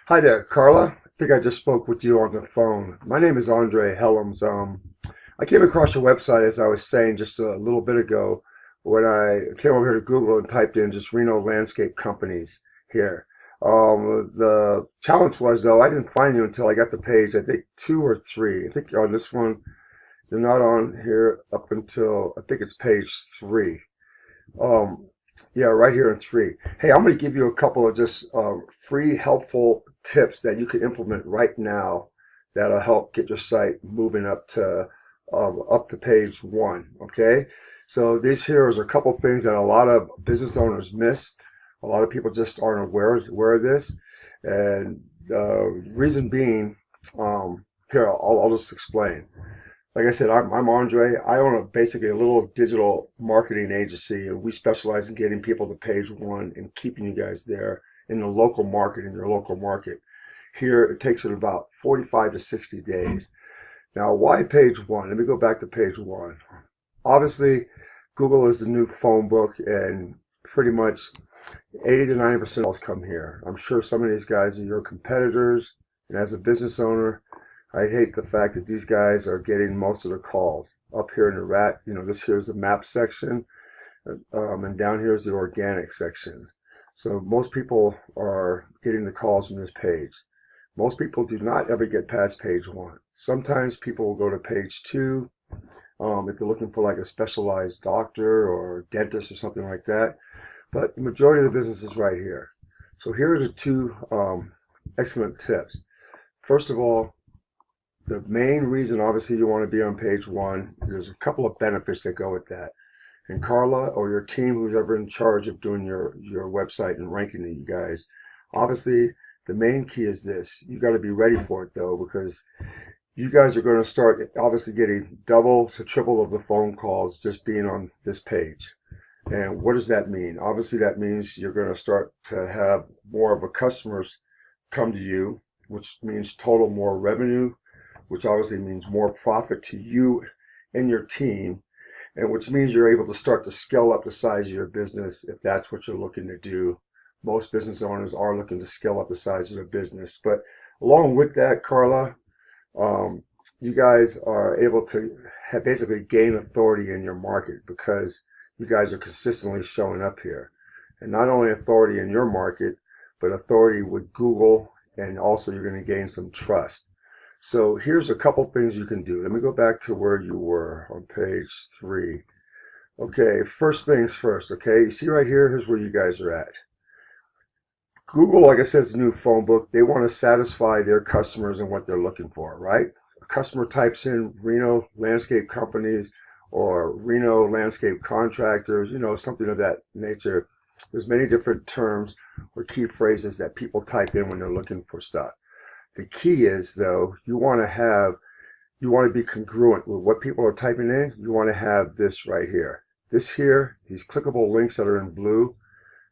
Hi there, Carla. I think I just spoke with you on the phone. My name is Andre Helms. I came across your website, as I was saying just a little bit ago, when I came over here to Google and typed in just Reno landscape companies here. The challenge was, though, I didn't find you until I got the page, I think two or three. I think you're on this one. You're not on here up until, I think it's page three. Um, yeah, right here in three. Hey, I'm going to give you a couple of just free, helpful tips that you can implement right now that'll help get your site moving up to page one. Okay, so these here is a couple things that a lot of business owners miss. A lot of people just aren't aware of this, and reason being, here I'll just explain. Like I said, I'm Andre. I own basically a little digital marketing agency, and we specialize in getting people to page one and keeping you guys there in the local market, in your local market. Here, it takes it about 45 to 60 days. Now, why page one? Let me go back to page one. Obviously, Google is the new phone book, and pretty much 80 to 90% of calls come here. I'm sure some of these guys are your competitors, and as a business owner, I hate the fact that these guys are getting most of the calls. Up here in the rat, this here is the map section, and down here is the organic section. So most people are getting the calls from this page. Most people do not ever get past page one. Sometimes people will go to page two, if they're looking for like a specialized doctor or dentist or something like that. But the majority of the business is right here. So here are the two excellent tips. First of all, the main reason, obviously, you want to be on page one, there's a couple of benefits that go with that. And Carla or your team, who's ever in charge of doing your website and ranking you guys, obviously, the main key is this. You got to be ready for it, though, because you guys are going to start obviously getting double to triple of the phone calls just being on this page. And what does that mean? Obviously, that means you're going to start to have more of a customers come to you, which means total more revenue, which obviously means more profit to you and your team, and which means you're able to start to scale up the size of your business if that's what you're looking to do. Most business owners are looking to scale up the size of their business. But along with that, Carla, you guys are able to basically gain authority in your market because you guys are consistently showing up here. And not only authority in your market, but authority with Google, and also you're going to gain some trust. So here's a couple things you can do. Let me go back to where you were on page three. Okay, first things first, okay? You see right here, here's where you guys are at. Google, like I said, is the new phone book. They want to satisfy their customers and what they're looking for, right? A customer types in Reno landscape companies or Reno landscape contractors, something of that nature. There's many different terms or key phrases that people type in when they're looking for stuff. The key is, though, you want to be congruent with what people are typing in. You want to have this right here. This here, these clickable links that are in blue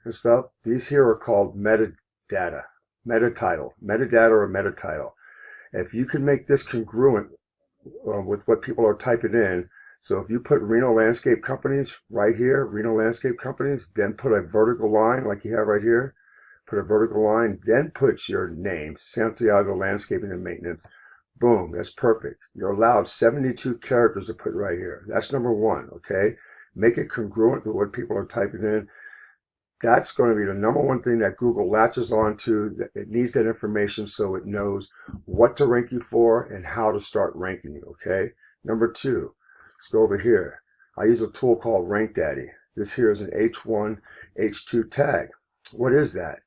and stuff, these here are called metadata, metadata or meta title. If you can make this congruent with what people are typing in, so if you put Reno landscape companies right here, Reno landscape companies, then put a vertical line like you have right here, put a vertical line, then put your name, Santiago Landscaping and Maintenance. Boom, that's perfect. You're allowed 72 characters to put right here. That's number one, okay? Make it congruent with what people are typing in. That's going to be the number one thing that Google latches onto. It needs that information so it knows what to rank you for and how to start ranking you, okay? Number two, let's go over here. I use a tool called Rank Daddy. This here is an H1, H2 tag. What is that?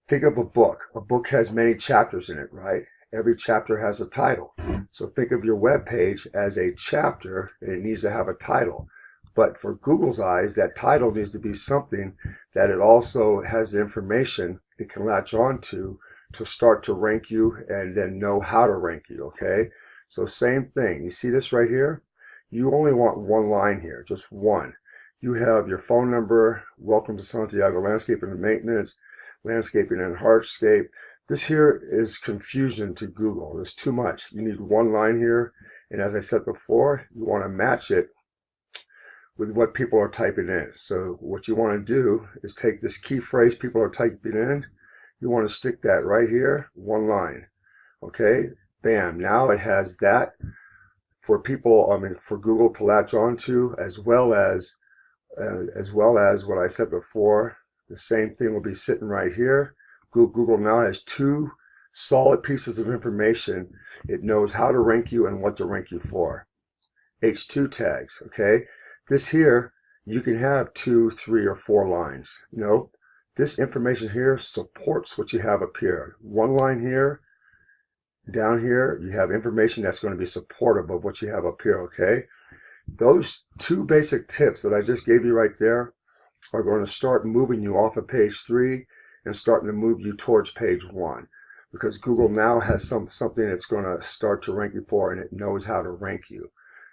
Think of a book. A book has many chapters in it, right? Every chapter has a title. So think of your web page as a chapter, and it needs to have a title. But for Google's eyes, that title needs to be something that it also has the information it can latch on to start to rank you and then know how to rank you, okay? So same thing. You see this right here? You only want one line here, just one. You have your phone number, welcome to Santiago Landscaping and Maintenance, Landscaping and Hardscape. This here is confusion to Google. There's too much. You need one line here, and as I said before, you want to match it with what people are typing in. So what you want to do is take this key phrase people are typing in, You want to stick that right here, one line. Okay, bam. Now it has that for people, for Google to latch onto, as well as what I said before. The same thing will be sitting right here. Google now has two solid pieces of information. It knows how to rank you and what to rank you for. H2 tags, okay? This here, you can have 2, 3, or 4 lines. No, this information here supports what you have up here. One line here, down here, you have information that's going to be supportive of what you have up here, okay? Those two basic tips that I just gave you right there are going to start moving you off of page 3 and starting to move you towards page 1, because Google now has something it's going to start to rank you for, and it knows how to rank you.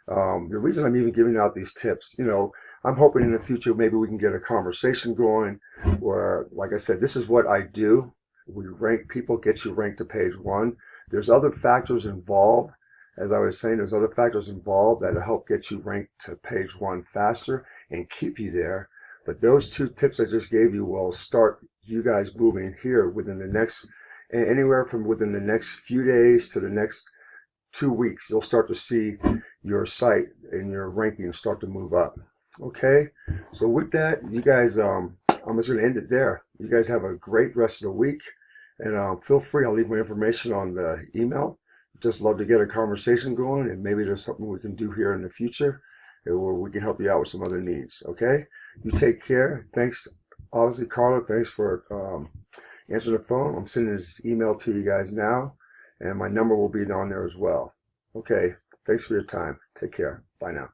The reason I'm even giving out these tips, I'm hoping in the future maybe we can get a conversation going where, like I said, this is what I do. We rank people, get you ranked to page 1. There's other factors involved. As I was saying, there's other factors involved that help get you ranked to page 1 faster and keep you there. But those two tips I just gave you will start you guys moving here within the next, anywhere from within the next few days to the next 2 weeks. You'll start to see your site and your rankings start to move up. Okay, so with that, you guys, I'm just going to end it there. You guys have a great rest of the week, and feel free. I'll leave my information on the email. Just love to get a conversation going, and maybe there's something we can do here in the future where we can help you out with some other needs. Okay, you take care. Thanks, obviously, Carla. Thanks for answering the phone. I'm sending this email to you guys now, and my number will be on there as well. Okay, thanks for your time. Take care. Bye now.